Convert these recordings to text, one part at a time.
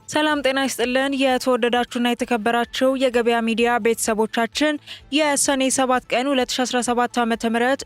ሰላም ጤና ይስጥልን የተወደዳችሁና የተከበራችሁ የገበያ ሚዲያ ቤተሰቦቻችን የሰኔ 7 ቀን 2017 ዓ.ም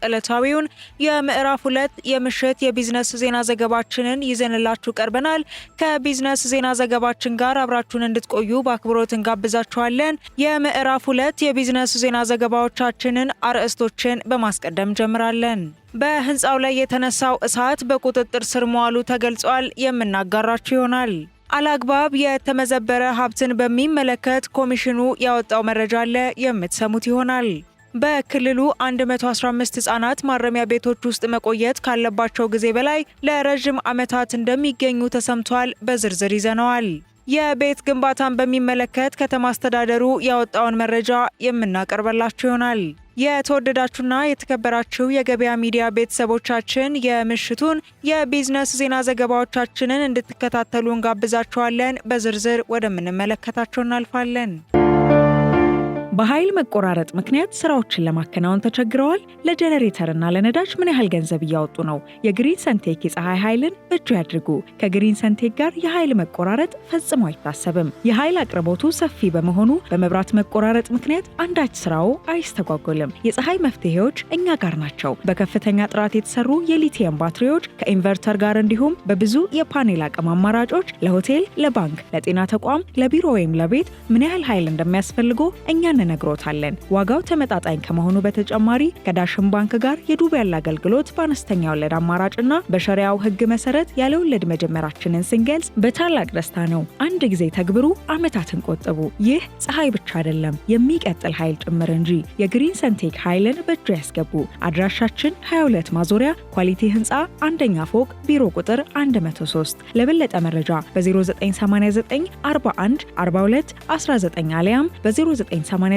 ዕለታዊውን የምዕራፍ 2 የምሽት የቢዝነስ ዜና ዘገባችንን ይዘንላችሁ ቀርበናል። ከቢዝነስ ዜና ዘገባችን ጋር አብራችሁን እንድትቆዩ በአክብሮት እንጋብዛችኋለን። የምዕራፍ 2 የቢዝነስ ዜና ዘገባዎቻችንን አርዕስቶችን በማስቀደም ጀምራለን። በህንፃው ላይ የተነሳው እሳት በቁጥጥር ስር መዋሉ ተገልጿል። የምናጋራችሁ ይሆናል። አላግባብ የተመዘበረ ሀብትን በሚመለከት ኮሚሽኑ ያወጣው መረጃ አለ፣ የምትሰሙት ይሆናል። በክልሉ 115 ህጻናት ማረሚያ ቤቶች ውስጥ መቆየት ካለባቸው ጊዜ በላይ ለረጅም ዓመታት እንደሚገኙ ተሰምቷል። በዝርዝር ይዘነዋል። የቤት ግንባታን በሚመለከት ከተማ አስተዳደሩ ያወጣውን መረጃ የምናቀርበላችሁ ይሆናል። የተወደዳችሁና የተከበራችሁ የገበያ ሚዲያ ቤተሰቦቻችን የምሽቱን የቢዝነስ ዜና ዘገባዎቻችንን እንድትከታተሉ እንጋብዛችኋለን። በዝርዝር ወደምንመለከታቸው እናልፋለን። በኃይል መቆራረጥ ምክንያት ስራዎችን ለማከናወን ተቸግረዋል? ለጀነሬተርና ለነዳጅ ምን ያህል ገንዘብ እያወጡ ነው? የግሪን ሰንቴክ የፀሐይ ኃይልን በእጁ ያድርጉ። ከግሪን ሰንቴክ ጋር የኃይል መቆራረጥ ፈጽሞ አይታሰብም። የኃይል አቅርቦቱ ሰፊ በመሆኑ በመብራት መቆራረጥ ምክንያት አንዳች ስራው አይስተጓጎልም። የፀሐይ መፍትሄዎች እኛ ጋር ናቸው። በከፍተኛ ጥራት የተሰሩ የሊቲየም ባትሪዎች ከኢንቨርተር ጋር እንዲሁም በብዙ የፓኔል አቅም አማራጮች ለሆቴል፣ ለባንክ፣ ለጤና ተቋም፣ ለቢሮ ወይም ለቤት ምን ያህል ኃይል እንደሚያስፈልጎ እኛ እንነግሮታለን። ዋጋው ተመጣጣኝ ከመሆኑ በተጨማሪ ከዳሽን ባንክ ጋር የዱቤ ያለ አገልግሎት በአነስተኛ ወለድ አማራጭና በሸሪያው ሕግ መሰረት ያለ ወለድ መጀመራችንን ስንገልጽ በታላቅ ደስታ ነው። አንድ ጊዜ ተግብሩ፣ ዓመታትን ቆጥቡ። ይህ ፀሐይ ብቻ አይደለም፣ የሚቀጥል ኃይል ጭምር እንጂ። የግሪን ሰንቴክ ኃይልን በእጁ ያስገቡ። አድራሻችን 22 ማዞሪያ ኳሊቲ ህንፃ አንደኛ ፎቅ ቢሮ ቁጥር 103። ለበለጠ መረጃ በ0989 41 42 19 አሊያም በ0989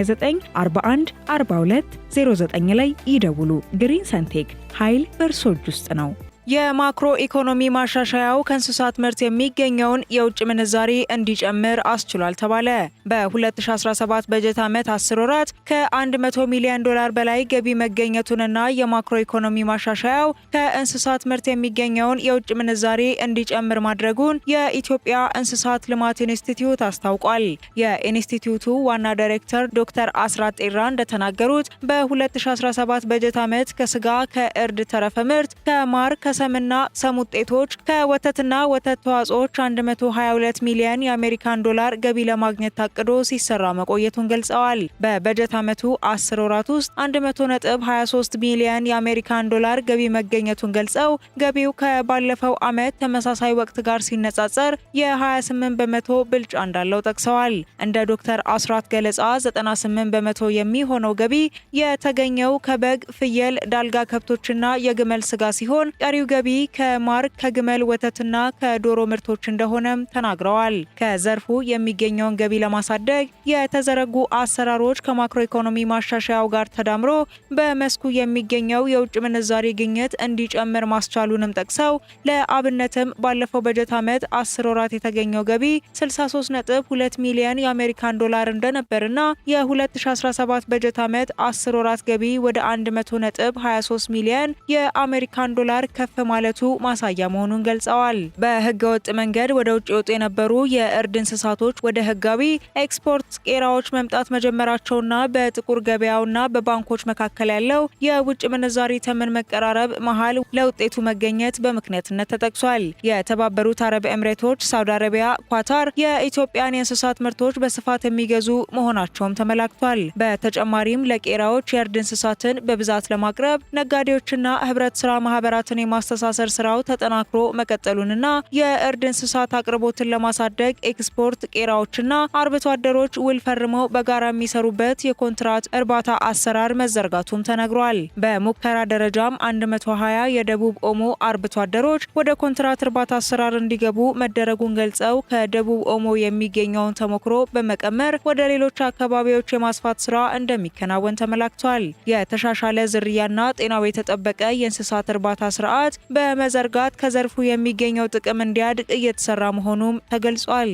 41 42 09 ላይ ይደውሉ። ግሪን ሰንቴክ ኃይል በእርሶ እጅ ውስጥ ነው። የማክሮ ኢኮኖሚ ማሻሻያው ከእንስሳት ምርት የሚገኘውን የውጭ ምንዛሪ እንዲጨምር አስችሏል ተባለ። በ2017 በጀት ዓመት 10 ወራት ከ100 ሚሊዮን ዶላር በላይ ገቢ መገኘቱንና የማክሮ ኢኮኖሚ ማሻሻያው ከእንስሳት ምርት የሚገኘውን የውጭ ምንዛሪ እንዲጨምር ማድረጉን የኢትዮጵያ እንስሳት ልማት ኢንስቲትዩት አስታውቋል። የኢንስቲትዩቱ ዋና ዳይሬክተር ዶክተር አስራት ጤራ እንደተናገሩት በ2017 በጀት ዓመት ከስጋ፣ ከእርድ ተረፈ ምርት፣ ከማር ሰምና ሰም ውጤቶች ከወተትና ወተት ተዋጽኦች 122 ሚሊዮን የአሜሪካን ዶላር ገቢ ለማግኘት ታቅዶ ሲሰራ መቆየቱን ገልጸዋል። በበጀት ዓመቱ 10 ወራት ውስጥ 100.23 ሚሊዮን የአሜሪካን ዶላር ገቢ መገኘቱን ገልጸው ገቢው ከባለፈው ዓመት ተመሳሳይ ወቅት ጋር ሲነጻጸር የ28 በመቶ ብልጫ እንዳለው ጠቅሰዋል። እንደ ዶክተር አስራት ገለጻ 98 በመቶ የሚሆነው ገቢ የተገኘው ከበግ፣ ፍየል፣ ዳልጋ ከብቶችና የግመል ስጋ ሲሆን ቀሪው ገቢ ከማር፣ ከግመል ወተትና ከዶሮ ምርቶች እንደሆነም ተናግረዋል። ከዘርፉ የሚገኘውን ገቢ ለማሳደግ የተዘረጉ አሰራሮች ከማክሮ ኢኮኖሚ ማሻሻያው ጋር ተዳምሮ በመስኩ የሚገኘው የውጭ ምንዛሪ ግኝት እንዲጨምር ማስቻሉንም ጠቅሰው ለአብነትም ባለፈው በጀት ዓመት 10 ወራት የተገኘው ገቢ 63.2 ሚሊዮን የአሜሪካን ዶላር እንደነበርና የ2017 በጀት ዓመት 10 ወራት ገቢ ወደ 100.23 ሚሊዮን የአሜሪካን ዶላር ከፍ ማለቱ ማሳያ መሆኑን ገልጸዋል። በህገ ወጥ መንገድ ወደ ውጭ የወጡ የነበሩ የእርድ እንስሳቶች ወደ ህጋዊ ኤክስፖርት ቄራዎች መምጣት መጀመራቸውና በጥቁር ገበያውና በባንኮች መካከል ያለው የውጭ ምንዛሪ ተመን መቀራረብ መሃል ለውጤቱ መገኘት በምክንያትነት ተጠቅሷል። የተባበሩት አረብ ኤምሬቶች፣ ሳውዲ አረቢያ፣ ኳታር የኢትዮጵያን የእንስሳት ምርቶች በስፋት የሚገዙ መሆናቸውም ተመላክቷል። በተጨማሪም ለቄራዎች የእርድ እንስሳትን በብዛት ለማቅረብ ነጋዴዎችና ህብረት ስራ ማህበራትን የማስተሳሰር ስራው ተጠናክሮ መቀጠሉንና የእርድ እንስሳት አቅርቦትን ለማሳደግ ኤክስፖርት ቄራዎችና አርብቶ አደሮች ውል ፈርመው በጋራ የሚሰሩበት የኮንትራት እርባታ አሰራር መዘርጋቱም ተነግሯል። በሙከራ ደረጃም 120 የደቡብ ኦሞ አርብቶ አደሮች ወደ ኮንትራት እርባታ አሰራር እንዲገቡ መደረጉን ገልጸው ከደቡብ ኦሞ የሚገኘውን ተሞክሮ በመቀመር ወደ ሌሎች አካባቢዎች የማስፋት ስራ እንደሚከናወን ተመላክቷል። የተሻሻለ ዝርያና ጤናው የተጠበቀ የእንስሳት እርባታ ስርዓት በመዘርጋት ከዘርፉ የሚገኘው ጥቅም እንዲያድግ እየተሰራ መሆኑም ተገልጿል።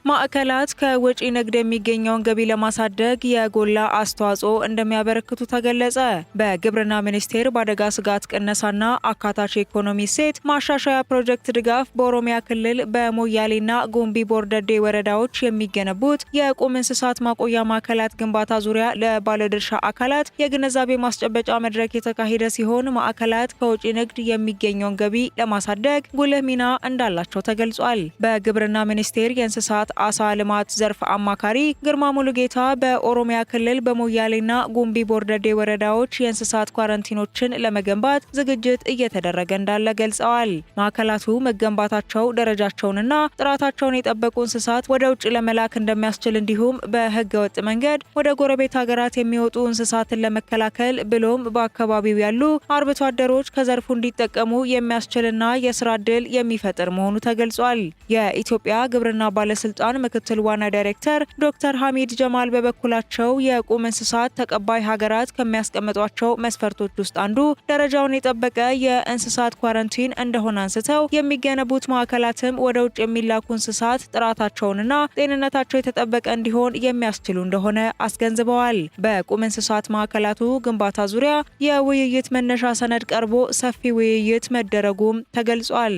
ማዕከላት ከወጪ ንግድ የሚገኘውን ገቢ ለማሳደግ የጎላ አስተዋጽኦ እንደሚያበረክቱ ተገለጸ። በግብርና ሚኒስቴር በአደጋ ስጋት ቅነሳና አካታች ኢኮኖሚ እሴት ማሻሻያ ፕሮጀክት ድጋፍ በኦሮሚያ ክልል በሞያሌና ጉምቢ ቦርደዴ ወረዳዎች የሚገነቡት የቁም እንስሳት ማቆያ ማዕከላት ግንባታ ዙሪያ ለባለድርሻ አካላት የግንዛቤ ማስጨበጫ መድረክ የተካሄደ ሲሆን ማዕከላት ከወጪ ንግድ የሚገኘውን ገቢ ለማሳደግ ጉልህ ሚና እንዳላቸው ተገልጿል። በግብርና ሚኒስቴር የእንስሳት አሳ ልማት ዘርፍ አማካሪ ግርማ ሙሉጌታ በኦሮሚያ ክልል በሞያሌና ጉምቢ ቦርደዴ ወረዳዎች የእንስሳት ኳረንቲኖችን ለመገንባት ዝግጅት እየተደረገ እንዳለ ገልጸዋል። ማዕከላቱ መገንባታቸው ደረጃቸውንና ጥራታቸውን የጠበቁ እንስሳት ወደ ውጭ ለመላክ እንደሚያስችል እንዲሁም በሕገ ወጥ መንገድ ወደ ጎረቤት ሀገራት የሚወጡ እንስሳትን ለመከላከል ብሎም በአካባቢው ያሉ አርብቶ አደሮች ከዘርፉ እንዲጠቀሙ የሚያስችልና የስራ ዕድል የሚፈጥር መሆኑ ተገልጿል። የኢትዮጵያ ግብርና ባለስልጣን ምክትል ዋና ዳይሬክተር ዶክተር ሐሚድ ጀማል በበኩላቸው የቁም እንስሳት ተቀባይ ሀገራት ከሚያስቀምጧቸው መስፈርቶች ውስጥ አንዱ ደረጃውን የጠበቀ የእንስሳት ኳረንቲን እንደሆነ አንስተው የሚገነቡት ማዕከላትም ወደ ውጭ የሚላኩ እንስሳት ጥራታቸውንና ጤንነታቸው የተጠበቀ እንዲሆን የሚያስችሉ እንደሆነ አስገንዝበዋል። በቁም እንስሳት ማዕከላቱ ግንባታ ዙሪያ የውይይት መነሻ ሰነድ ቀርቦ ሰፊ ውይይት መደረጉም ተገልጿል።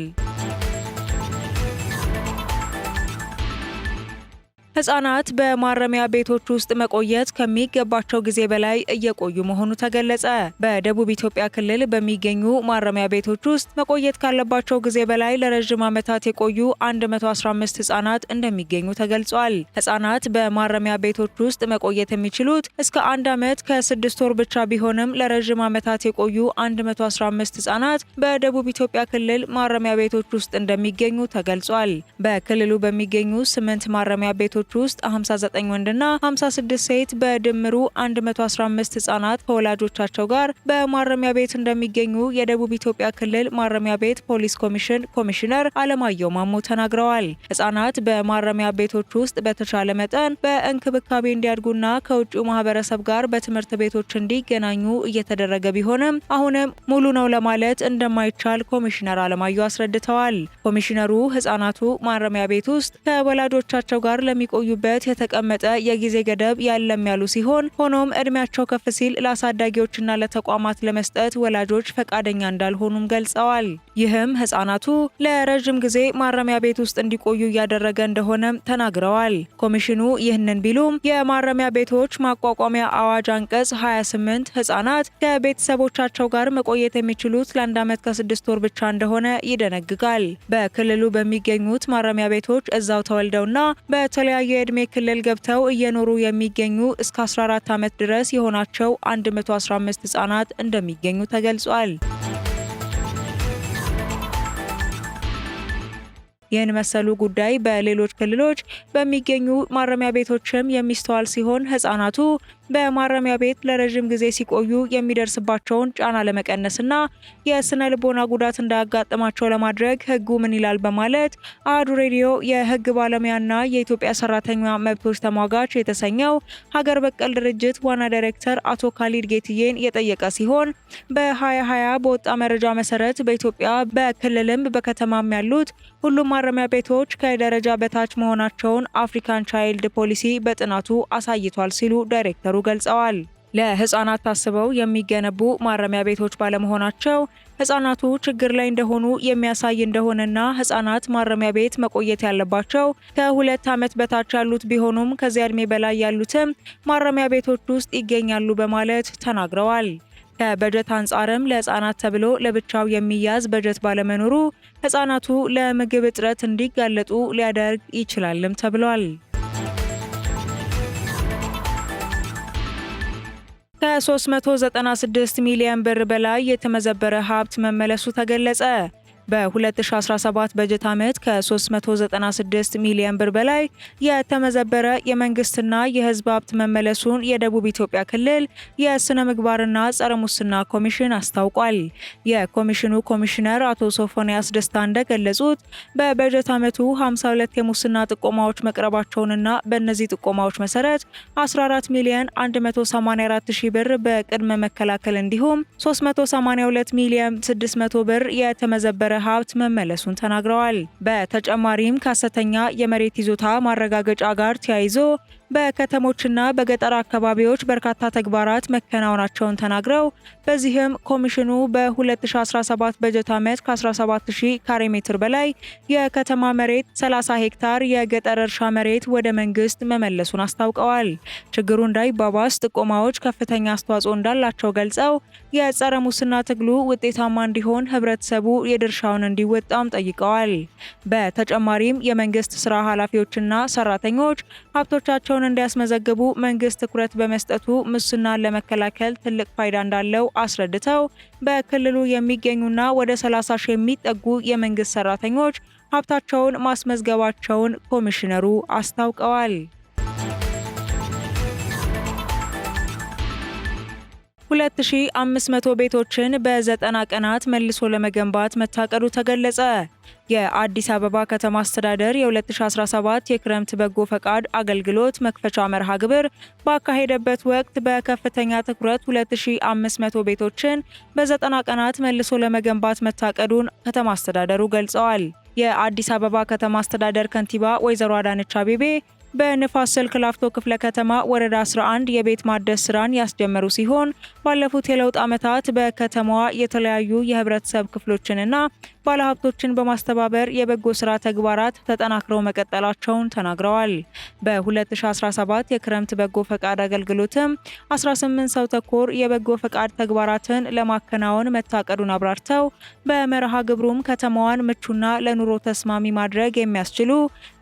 ህጻናት በማረሚያ ቤቶች ውስጥ መቆየት ከሚገባቸው ጊዜ በላይ እየቆዩ መሆኑ ተገለጸ። በደቡብ ኢትዮጵያ ክልል በሚገኙ ማረሚያ ቤቶች ውስጥ መቆየት ካለባቸው ጊዜ በላይ ለረጅም ዓመታት የቆዩ 115 ህጻናት እንደሚገኙ ተገልጿል። ህጻናት በማረሚያ ቤቶች ውስጥ መቆየት የሚችሉት እስከ 1 ዓመት ከ6 ወር ብቻ ቢሆንም ለረጅም ዓመታት የቆዩ 115 ህጻናት በደቡብ ኢትዮጵያ ክልል ማረሚያ ቤቶች ውስጥ እንደሚገኙ ተገልጿል። በክልሉ በሚገኙ 8 ማረሚያ ቤቶች ውስጥ 59 ወንድና 56 ሴት በድምሩ 115 ህጻናት ከወላጆቻቸው ጋር በማረሚያ ቤት እንደሚገኙ የደቡብ ኢትዮጵያ ክልል ማረሚያ ቤት ፖሊስ ኮሚሽን ኮሚሽነር አለማየሁ ማሞ ተናግረዋል። ህጻናት በማረሚያ ቤቶች ውስጥ በተቻለ መጠን በእንክብካቤ እንዲያድጉና ከውጭው ማህበረሰብ ጋር በትምህርት ቤቶች እንዲገናኙ እየተደረገ ቢሆንም አሁንም ሙሉ ነው ለማለት እንደማይቻል ኮሚሽነር አለማየሁ አስረድተዋል። ኮሚሽነሩ ህጻናቱ ማረሚያ ቤት ውስጥ ከወላጆቻቸው ጋር ለሚቆዩበት የተቀመጠ የጊዜ ገደብ ያለም ያሉ ሲሆን ሆኖም እድሜያቸው ከፍ ሲል ለአሳዳጊዎችና ለተቋማት ለመስጠት ወላጆች ፈቃደኛ እንዳልሆኑም ገልጸዋል። ይህም ህጻናቱ ለረጅም ጊዜ ማረሚያ ቤት ውስጥ እንዲቆዩ እያደረገ እንደሆነም ተናግረዋል። ኮሚሽኑ ይህንን ቢሉም የማረሚያ ቤቶች ማቋቋሚያ አዋጅ አንቀጽ 28 ህጻናት ከቤተሰቦቻቸው ጋር መቆየት የሚችሉት ለ1 ዓመት ከ6 ወር ብቻ እንደሆነ ይደነግጋል። በክልሉ በሚገኙት ማረሚያ ቤቶች እዛው ተወልደውና በተለያየ የዕድሜ ክልል ገብተው እየኖሩ የሚገኙ እስከ 14 ዓመት ድረስ የሆናቸው 115 ህጻናት እንደሚገኙ ተገልጿል። ይህን መሰሉ ጉዳይ በሌሎች ክልሎች በሚገኙ ማረሚያ ቤቶችም የሚስተዋል ሲሆን ህጻናቱ በማረሚያ ቤት ለረጅም ጊዜ ሲቆዩ የሚደርስባቸውን ጫና ለመቀነስና የስነ ልቦና ጉዳት እንዳያጋጥማቸው ለማድረግ ህጉ ምን ይላል በማለት አሃዱ ሬዲዮ የህግ ባለሙያና የኢትዮጵያ ሰራተኛ መብቶች ተሟጋች የተሰኘው ሀገር በቀል ድርጅት ዋና ዳይሬክተር አቶ ካሊድ ጌትዬን የጠየቀ ሲሆን በ2020 በወጣ መረጃ መሰረት በኢትዮጵያ በክልልም በከተማም ያሉት ሁሉም ማረሚያ ቤቶች ከደረጃ በታች መሆናቸውን አፍሪካን ቻይልድ ፖሊሲ በጥናቱ አሳይቷል ሲሉ ዳይሬክተሩ ገልጸዋል። ለህፃናት ታስበው የሚገነቡ ማረሚያ ቤቶች ባለመሆናቸው ህፃናቱ ችግር ላይ እንደሆኑ የሚያሳይ እንደሆነና ህፃናት ማረሚያ ቤት መቆየት ያለባቸው ከ2 ዓመት በታች ያሉት ቢሆኑም ከዚያ እድሜ በላይ ያሉትም ማረሚያ ቤቶች ውስጥ ይገኛሉ በማለት ተናግረዋል። ከበጀት አንጻርም ለህፃናት ተብሎ ለብቻው የሚያዝ በጀት ባለመኖሩ ህፃናቱ ለምግብ እጥረት እንዲጋለጡ ሊያደርግ ይችላልም ተብሏል። ከ396 ሚሊዮን ብር በላይ የተመዘበረ ሀብት መመለሱ ተገለጸ። በ2017 በጀት ዓመት ከ396 ሚሊዮን ብር በላይ የተመዘበረ የመንግስትና የህዝብ ሀብት መመለሱን የደቡብ ኢትዮጵያ ክልል የስነ ምግባርና ጸረ ሙስና ኮሚሽን አስታውቋል። የኮሚሽኑ ኮሚሽነር አቶ ሶፎንያስ ደስታ እንደገለጹት በበጀት ዓመቱ 52 የሙስና ጥቆማዎች መቅረባቸውንና በእነዚህ ጥቆማዎች መሰረት 14 ሚሊዮን 184 ሺህ ብር በቅድመ መከላከል እንዲሁም 382 ሚሊዮን 600 ብር የተመዘበረ ሀብት መመለሱን ተናግረዋል። በተጨማሪም ከሐሰተኛ የመሬት ይዞታ ማረጋገጫ ጋር ተያይዞ በከተሞችና በገጠር አካባቢዎች በርካታ ተግባራት መከናወናቸውን ተናግረው በዚህም ኮሚሽኑ በ2017 በጀት ዓመት ከ17000 ካሬ ሜትር በላይ የከተማ መሬት፣ 30 ሄክታር የገጠር እርሻ መሬት ወደ መንግስት መመለሱን አስታውቀዋል። ችግሩ እንዳይባባስ ጥቆማዎች ከፍተኛ አስተዋጽኦ እንዳላቸው ገልጸው የጸረ ሙስና ትግሉ ውጤታማ እንዲሆን ህብረተሰቡ የድርሻውን እንዲወጣም ጠይቀዋል። በተጨማሪም የመንግስት ስራ ኃላፊዎችና ሰራተኞች ሀብቶቻቸውን እንዲያስመዘግቡ መንግስት ትኩረት በመስጠቱ ሙስናን ለመከላከል ትልቅ ፋይዳ እንዳለው አስረድተው በክልሉ የሚገኙና ወደ 30 ሺህ የሚጠጉ የመንግስት ሰራተኞች ሀብታቸውን ማስመዝገባቸውን ኮሚሽነሩ አስታውቀዋል። 2500 ቤቶችን በ90 ቀናት መልሶ ለመገንባት መታቀዱ ተገለጸ። የአዲስ አበባ ከተማ አስተዳደር የ2017 የክረምት በጎ ፈቃድ አገልግሎት መክፈቻ መርሃ ግብር ባካሄደበት ወቅት በከፍተኛ ትኩረት 2500 ቤቶችን በ90 ቀናት መልሶ ለመገንባት መታቀዱን ከተማ አስተዳደሩ ገልጸዋል። የአዲስ አበባ ከተማ አስተዳደር ከንቲባ ወይዘሮ አዳነች አቤቤ በንፋስ ስልክ ላፍቶ ክፍለ ከተማ ወረዳ 11 የቤት ማደስ ስራን ያስጀመሩ ሲሆን ባለፉት የለውጥ ዓመታት በከተማዋ የተለያዩ የህብረተሰብ ክፍሎችንና ባለሀብቶችን በማስተባበር የበጎ ስራ ተግባራት ተጠናክረው መቀጠላቸውን ተናግረዋል። በ2017 የክረምት በጎ ፈቃድ አገልግሎትም 18 ሰው ተኮር የበጎ ፈቃድ ተግባራትን ለማከናወን መታቀዱን አብራርተው በመርሃ ግብሩም ከተማዋን ምቹና ለኑሮ ተስማሚ ማድረግ የሚያስችሉ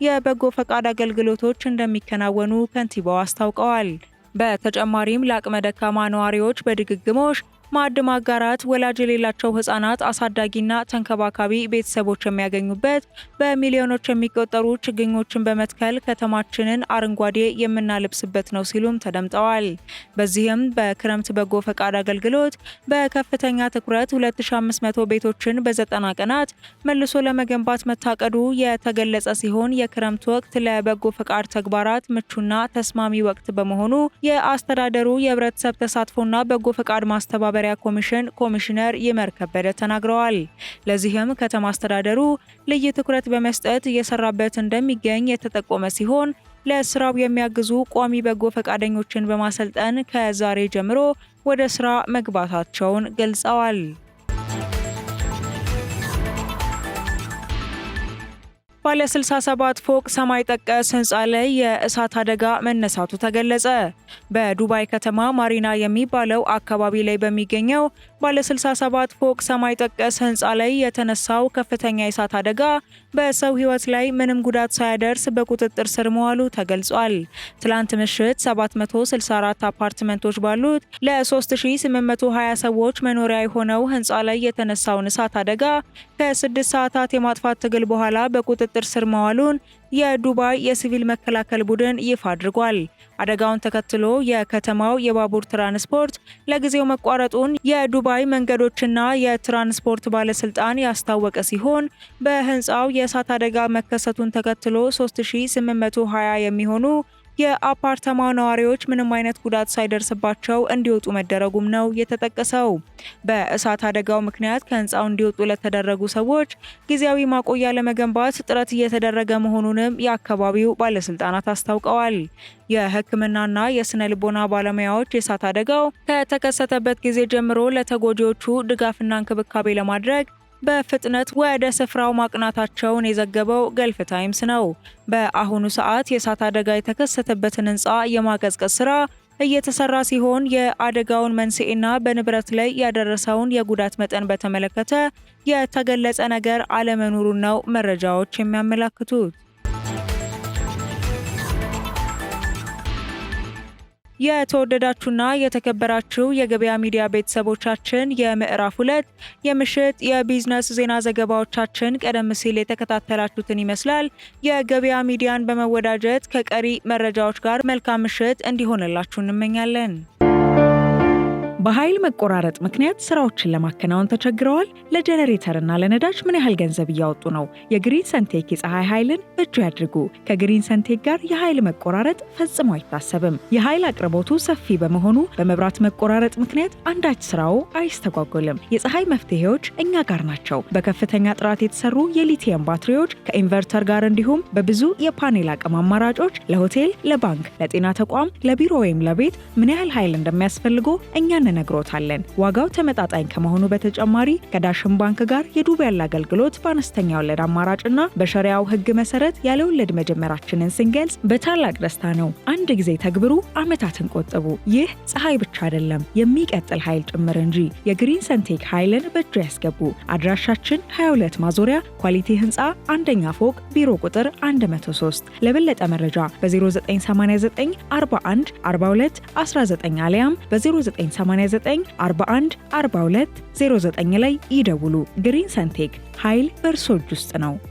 የበጎ ፈቃድ አገልግሎቶች እንደሚከናወኑ ከንቲባው አስታውቀዋል። በተጨማሪም ለአቅመ ደካማ ነዋሪዎች በድግግሞሽ ማዕድ ማጋራት፣ ወላጅ የሌላቸው ህጻናት አሳዳጊና ተንከባካቢ ቤተሰቦች የሚያገኙበት በሚሊዮኖች የሚቆጠሩ ችግኞችን በመትከል ከተማችንን አረንጓዴ የምናለብስበት ነው ሲሉም ተደምጠዋል። በዚህም በክረምት በጎ ፈቃድ አገልግሎት በከፍተኛ ትኩረት 2500 ቤቶችን በ90 ቀናት መልሶ ለመገንባት መታቀዱ የተገለጸ ሲሆን የክረምት ወቅት ለበጎ ፈቃድ ተግባራት ምቹና ተስማሚ ወቅት በመሆኑ የአስተዳደሩ የህብረተሰብ ተሳትፎና በጎ ፈቃድ ማስተባበሪያ ኮሚሽን ኮሚሽነር ይመር ከበደ ተናግረዋል። ለዚህም ከተማ አስተዳደሩ ልዩ ትኩረት በመስጠት እየሰራበት እንደሚገኝ የተጠቆመ ሲሆን ለስራው የሚያግዙ ቋሚ በጎ ፈቃደኞችን በማሰልጠን ከዛሬ ጀምሮ ወደ ስራ መግባታቸውን ገልጸዋል። ባለ 67 ፎቅ ሰማይ ጠቀስ ህንፃ ላይ የእሳት አደጋ መነሳቱ ተገለጸ። በዱባይ ከተማ ማሪና የሚባለው አካባቢ ላይ በሚገኘው ባለ 67 ፎቅ ሰማይ ጠቀስ ህንፃ ላይ የተነሳው ከፍተኛ የእሳት አደጋ በሰው ህይወት ላይ ምንም ጉዳት ሳያደርስ በቁጥጥር ስር መዋሉ ተገልጿል። ትላንት ምሽት 764 አፓርትመንቶች ባሉት ለ3820 ሰዎች መኖሪያ የሆነው ህንፃ ላይ የተነሳውን እሳት አደጋ ከ6 ሰዓታት የማጥፋት ትግል በኋላ በቁጥጥር ስር መዋሉን የዱባይ የሲቪል መከላከል ቡድን ይፋ አድርጓል። አደጋውን ተከትሎ የከተማው የባቡር ትራንስፖርት ለጊዜው መቋረጡን የዱባይ መንገዶችና የትራንስፖርት ባለስልጣን ያስታወቀ ሲሆን በህንፃው የእሳት አደጋ መከሰቱን ተከትሎ 3820 የሚሆኑ የአፓርታማው ነዋሪዎች ምንም አይነት ጉዳት ሳይደርስባቸው እንዲወጡ መደረጉም ነው የተጠቀሰው። በእሳት አደጋው ምክንያት ከህንፃው እንዲወጡ ለተደረጉ ሰዎች ጊዜያዊ ማቆያ ለመገንባት ጥረት እየተደረገ መሆኑንም የአካባቢው ባለስልጣናት አስታውቀዋል። የሕክምናና የስነ ልቦና ባለሙያዎች የእሳት አደጋው ከተከሰተበት ጊዜ ጀምሮ ለተጎጂዎቹ ድጋፍና እንክብካቤ ለማድረግ በፍጥነት ወደ ስፍራው ማቅናታቸውን የዘገበው ገልፍ ታይምስ ነው። በአሁኑ ሰዓት የእሳት አደጋ የተከሰተበትን ህንፃ የማቀዝቀዝ ስራ እየተሰራ ሲሆን የአደጋውን መንስኤና በንብረት ላይ ያደረሰውን የጉዳት መጠን በተመለከተ የተገለጸ ነገር አለመኖሩን ነው መረጃዎች የሚያመላክቱት። የተወደዳችሁና የተከበራችሁ የገበያ ሚዲያ ቤተሰቦቻችን የምዕራፍ 2 የምሽት የቢዝነስ ዜና ዘገባዎቻችን ቀደም ሲል የተከታተላችሁትን ይመስላል። የገበያ ሚዲያን በመወዳጀት ከቀሪ መረጃዎች ጋር መልካም ምሽት እንዲሆንላችሁ እንመኛለን። በኃይል መቆራረጥ ምክንያት ስራዎችን ለማከናወን ተቸግረዋል? ለጀነሬተርና ለነዳጅ ምን ያህል ገንዘብ እያወጡ ነው? የግሪን ሰንቴክ የፀሐይ ኃይልን በእጁ ያድርጉ። ከግሪን ሰንቴክ ጋር የኃይል መቆራረጥ ፈጽሞ አይታሰብም። የኃይል አቅርቦቱ ሰፊ በመሆኑ በመብራት መቆራረጥ ምክንያት አንዳች ስራው አይስተጓጎልም። የፀሐይ መፍትሄዎች እኛ ጋር ናቸው። በከፍተኛ ጥራት የተሰሩ የሊቲየም ባትሪዎች ከኢንቨርተር ጋር እንዲሁም በብዙ የፓኔል አቅም አማራጮች ለሆቴል፣ ለባንክ፣ ለጤና ተቋም፣ ለቢሮ ወይም ለቤት ምን ያህል ኃይል እንደሚያስፈልጎ እኛ እንነግሮታለን። ዋጋው ተመጣጣኝ ከመሆኑ በተጨማሪ ከዳሽን ባንክ ጋር የዱቤ ያለ አገልግሎት በአነስተኛ ወለድ አማራጭና በሸሪያው ሕግ መሰረት ያለ ወለድ መጀመራችንን ስንገልጽ በታላቅ ደስታ ነው። አንድ ጊዜ ተግብሩ፣ ዓመታትን ቆጥቡ። ይህ ፀሐይ ብቻ አይደለም፣ የሚቀጥል ኃይል ጭምር እንጂ። የግሪን ሰንቴክ ኃይልን በእጁ ያስገቡ። አድራሻችን 22 ማዞሪያ ኳሊቲ ህንፃ አንደኛ ፎቅ ቢሮ ቁጥር 103። ለበለጠ መረጃ በ0989 41 42 19 አሊያም በ0989 41 42 09 ላይ ይደውሉ። ግሪን ሰንቴክ ኃይል በእርሶ እጅ ውስጥ ነው።